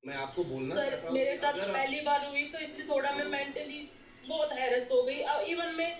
मैं आपको बोलना सर चाहता हूँ मेरे कि साथ अगर आप पहली बार हुई तो इसलिए थोड़ा मैं मेंटली बहुत हैरस हो गई। इवन मैं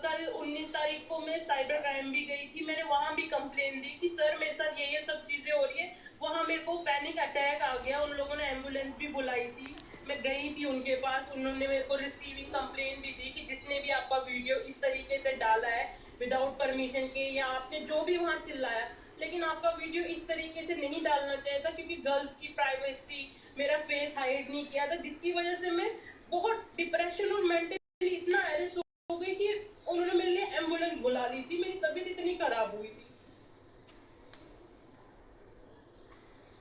कल 19 तारीख को मैं साइबर क्राइम भी गई थी। मैंने वहाँ भी कंप्लेन दी कि सर मेरे साथ ये सब चीज़ें हो रही है। वहाँ मेरे को पैनिक अटैक आ गया। उन लोगों ने एम्बुलेंस भी बुलाई थी। मैं गई थी उनके पास। उन्होंने मेरे को रिसीविंग कंप्लेन भी दी कि जिसने भी आपका वीडियो इस तरीके से डाला है विदाउट परमिशन के, या आपने जो भी वहाँ चिल्लाया, लेकिन आपका वीडियो इस तरीके से नहीं डालना चाहिए था, क्योंकि गर्ल्स की प्राइवेसी, मेरा फेस हाइड नहीं किया था, जिसकी वजह से मैं बहुत डिप्रेशन और मेंटली इतना हैरेस हो गई कि उन्होंने मेरे लिए एम्बुलेंस बुला ली थी। मेरी तबीयत इतनी खराब हुई थी।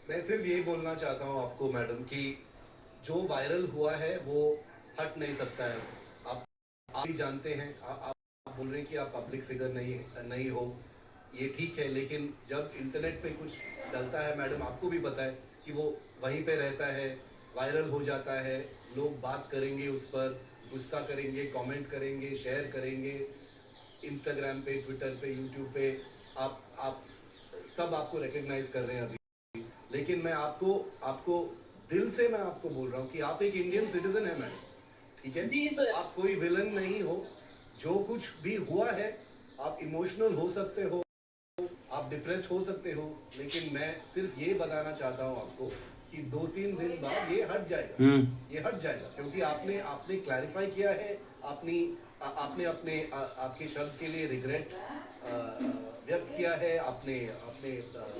मैं सिर्फ यही बोलना चाहता हूँ आपको मैडम कि जो वायरल हुआ है वो हट नहीं सकता है। आप भी जानते हैं, आप बोल रहे हैं कि आप पब्लिक फिगर नहीं नहीं हो, ये ठीक है, लेकिन जब इंटरनेट पे कुछ डलता है मैडम, आपको भी पता है कि वो वहीं पे रहता है, वायरल हो जाता है, लोग बात करेंगे उस पर, गुस्सा करेंगे, कमेंट करेंगे, शेयर करेंगे, इंस्टाग्राम पे, ट्विटर पे, यूट्यूब पे, आप सब आपको रिकग्नाइज कर रहे हैं अभी। लेकिन मैं आपको आपको दिल से मैं आपको बोल रहा हूँ कि आप एक इंडियन सिटीजन है मैडम, ठीक है? जी सर। आप कोई विलन नहीं हो। जो कुछ भी हुआ है, आप इमोशनल हो सकते हो, आप डिप्रेस हो सकते हो, लेकिन मैं सिर्फ ये बताना चाहता हूँ आपको कि 2-3 दिन बाद ये हट जाएगा। ये हट जाएगा क्योंकि आपने आपने क्लैरिफाई किया है, आपने आपने अपने आपके शब्द के लिए रिग्रेट व्यक्त किया है, आपने आपने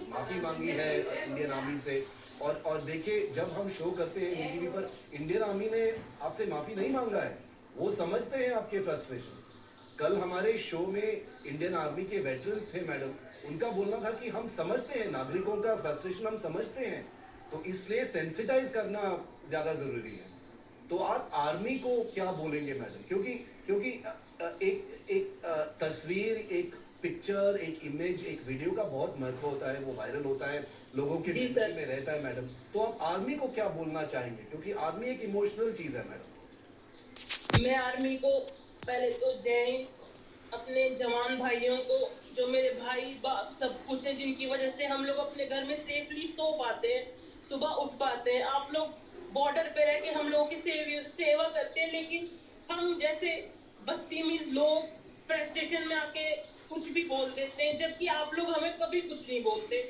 माफी मांगी है इंडियन आर्मी से। और देखिए, जब हम शो करते हैं टीवी पर, इंडियन आर्मी ने आपसे माफी नहीं मांगा है, वो समझते हैं आपके फ्रस्ट्रेशन। कल हमारे शो में इंडियन आर्मी के वेटरन्स थे मैडम, उनका बोलना था कि हम समझते हैं नागरिकों का फ्रस्ट्रेशन, हम समझते हैं, तो इसलिए सेंसिटाइज करना ज्यादा जरूरी है। तो आप आर्मी को क्या बोलेंगे मैडम? क्योंकि क्योंकि एक एक तस्वीर, एक पिक्चर, एक इमेज, एक वीडियो का बहुत महत्व होता है, वो वायरल होता है, लोगों के जी मेमोरी सर। में रहता है मैडम। तो आप आर्मी को क्या बोलना चाहेंगे, क्योंकि आर्मी एक इमोशनल चीज है मैडम। मैं आर्मी को पहले तो जय हिंद, अपने जवान भाइयों को, जो मेरे भाई बाप सब कुछ है, जिनकी वजह से हम लोग अपने घर में सेफली सो पाते हैं, सुबह उठ पाते हैं। आप लोग बॉर्डर पे रह के हम लोगों की सेवा करते हैं, लेकिन हम जैसे बदतमीज लोग फ्रस्ट्रेशन में आके कुछ भी बोल देते हैं, जबकि आप लोग हमें कभी कुछ नहीं बोलते।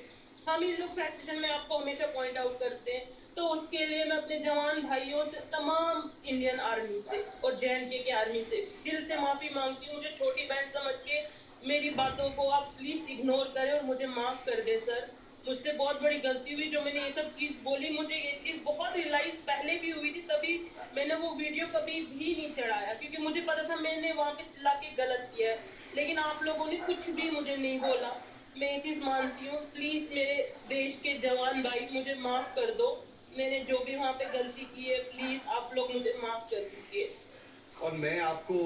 हम इन लोग फ्रस्ट्रेशन में आपको हमेशा पॉइंट आउट करते हैं। तो उसके लिए मैं अपने जवान भाइयों से, तमाम इंडियन आर्मी से और जेएनके के आर्मी से दिल से माफी मांगती हूँ। मुझे छोटी बहन समझ के मेरी बातों को आप प्लीज इग्नोर करें और मुझे माफ कर दें सर। मुझसे बहुत बड़ी गलती हुई जो मैंने ये सब चीज बोली। मुझे ये चीज बहुत रियलाइज पहले भी हुई थी, तभी मैंने वो वीडियो कभी भी नहीं चढ़ाया, क्योंकि मुझे पता था मैंने वहां पे चिल्ला के गलत किया है। लेकिन आप लोगों ने कुछ भी मुझे नहीं बोला। मैं ये चीज मानती हूँ। प्लीज मेरे देश के जवान भाई, मुझे माफ कर दो। मैंने जो भी वहाँ पे गलती की है, प्लीज आप लोग मुझे माफ कर दीजिए। और मैं आपको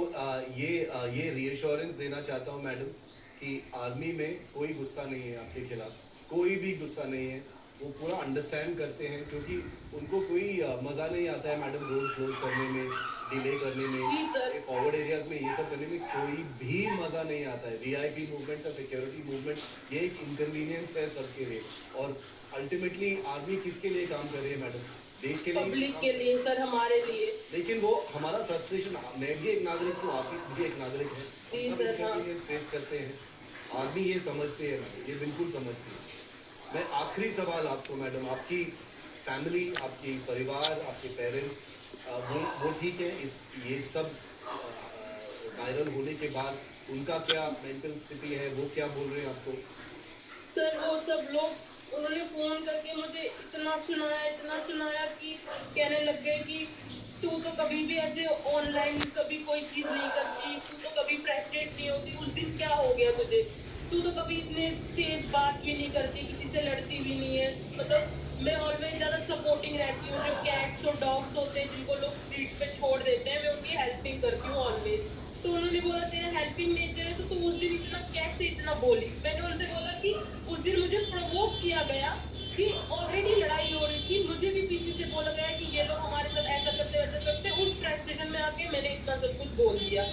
ये रीअश्योरेंस देना चाहता हूँ मैडम कि आर्मी में कोई गुस्सा नहीं है आपके खिलाफ, कोई भी गुस्सा नहीं है। वो पूरा अंडरस्टैंड करते हैं, क्योंकि उनको कोई मज़ा नहीं आता है मैडम रोड क्लोज करने में, डिले करने में, जी सर। फॉरवर्ड एरियाज में ये सब करने में कोई भी मज़ा नहीं आता है। वीआईपी मूवमेंट्स या सिक्योरिटी मूवमेंट, ये एक इनकन्वीनियंस है सबके लिए। और अल्टीमेटली आर्मी किसके लिए काम कर रही है मैडम? देश के लिए ही पब्लिक काम के कर रही लिए है। सर, हमारे लिए। लेकिन वो हमारा फ्रस्ट्रेशन, मैं भी एक नागरिक हूँ, आप भी एक नागरिक हैं, हम जी सब सर। हाँ इनकन्वीनियंस फेस करते हैं। आर्मी ये समझते हैं मैडम, ये बिल्कुल समझती है। मैं आखिरी सवाल आपको मैडम, आपकी फैमिली, आपकी परिवार, आपके पेरेंट्स, वो ठीक है इस ये सब वायरल होने के बाद? उनका क्या मेंटल स्थिति है, वो क्या बोल रहे हैं आपको? सर, वो सब लोग उन्होंने फोन करके मुझे इतना सुनाया कि कहने लग गए कि तू तो कभी भी ऐसे ऑनलाइन कभी कोई चीज नहीं करती, तू तो कभी फ्रस्ट्रेट नहीं होती, उस दिन क्या हो गया तुझे? तू तो कभी इतने तेज बात भी नहीं करती, किसी से लड़ती भी नहीं है। मतलब मैं ऑलवेज ज्यादा सपोर्टिंग रहती हूँ। जो कैट्स और डॉग्स होते हैं जिनको लोग स्ट्रीट पे छोड़ देते हैं, मैं उनकी हेल्पिंग करती हूँ ऑलवेज। तो उन्होंने बोला तेरा हेल्पिंग नेचर है, तो तू उस दिन इतना कैसे इतना बोली? मैंने उनसे बोला कि उस दिन मुझे प्रोवोक किया गया कि ऑलरेडी लड़ाई हो रही थी, मुझे भी पीछे से बोला गया कि ये लोग हमारे साथ ऐसा करते वैसा करते। उस फ्रस्ट्रेशन में आके मैंने इतना सब कुछ बोल दिया।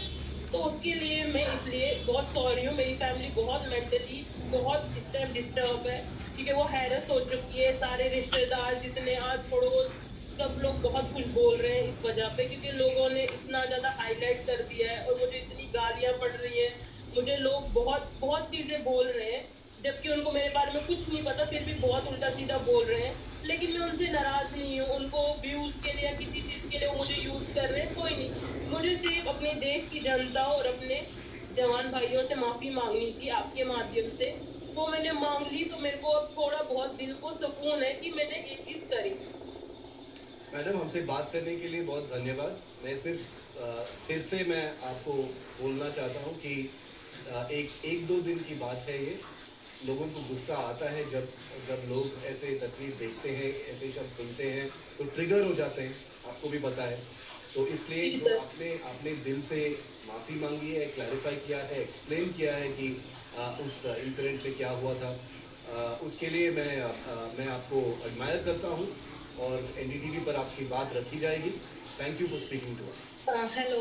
तो उसके लिए मैं इसलिए बहुत सॉरी हूँ। मेरी फैमिली बहुत मेंटली बहुत इस टाइम डिस्टर्ब है, क्योंकि वो हैरस हो चुकी है। सारे रिश्तेदार जितने आज पड़ोस सब लोग बहुत कुछ बोल रहे हैं इस वजह पे, क्योंकि लोगों ने इतना ज़्यादा हाईलाइट कर दिया है और मुझे इतनी गालियाँ पड़ रही हैं। मुझे लोग बहुत बहुत चीज़ें बोल रहे हैं, जबकि उनको मेरे बारे में कुछ नहीं पता, फिर भी बहुत उल्टा-सीधा बोल रहे हैं। लेकिन मैं उनसे नाराज़ नहीं हूँ, उनको व्यूज़ के लिए या किसी चीज़ के लिए वो मुझे यूज़ कर रहे हैं, कोई नहीं। मुझे सिर्फ़ अपने देश की जनता और अपने जवान भाइयों से माफ़ी माँगनी थी आपके माध्यम से। वो मैंने माँग ली, तो मेरे को अब थोड़ा बहुत दिल को सुकून है कि मैंने ये चीज़ करी। मैडम, हमसे बात करने के लिए बहुत धन्यवाद। मैं सिर्फ फिर से मैं आपको बोलना चाहता हूँ कि एक दो दिन की बात है ये। लोगों को गुस्सा आता है जब जब लोग ऐसे तस्वीर देखते हैं, ऐसे शब्द सुनते हैं, तो ट्रिगर हो जाते हैं, आपको भी पता है। तो इसलिए जी जो सर। आपने आपने दिल से माफ़ी मांगी है, क्लैरिफाई किया है, एक्सप्लेन किया है कि उस इंसिडेंट में क्या हुआ था, उसके लिए मैं आपको एडमायर करता हूँ और एनडीटीवी पर आपकी बात रखी जाएगी। Thank you for speaking to us. Hello.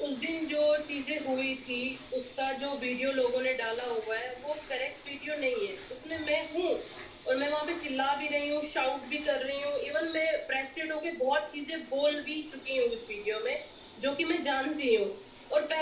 उस दिन जो चीज़ें हुई थी, उसका जो वीडियो लोगों ने डाला हुआ है, वो करेक्ट वीडियो नहीं है। उसमें मैं हूँ और मैं वहाँ पे चिल्ला भी रही हूँ, शाउट भी कर रही हूँ। इवन मैं फ्रस्ट्रेट होके बहुत चीज़ें बोल भी चुकी हूँ उस वीडियो में, जो कि मैं जानती हूँ। और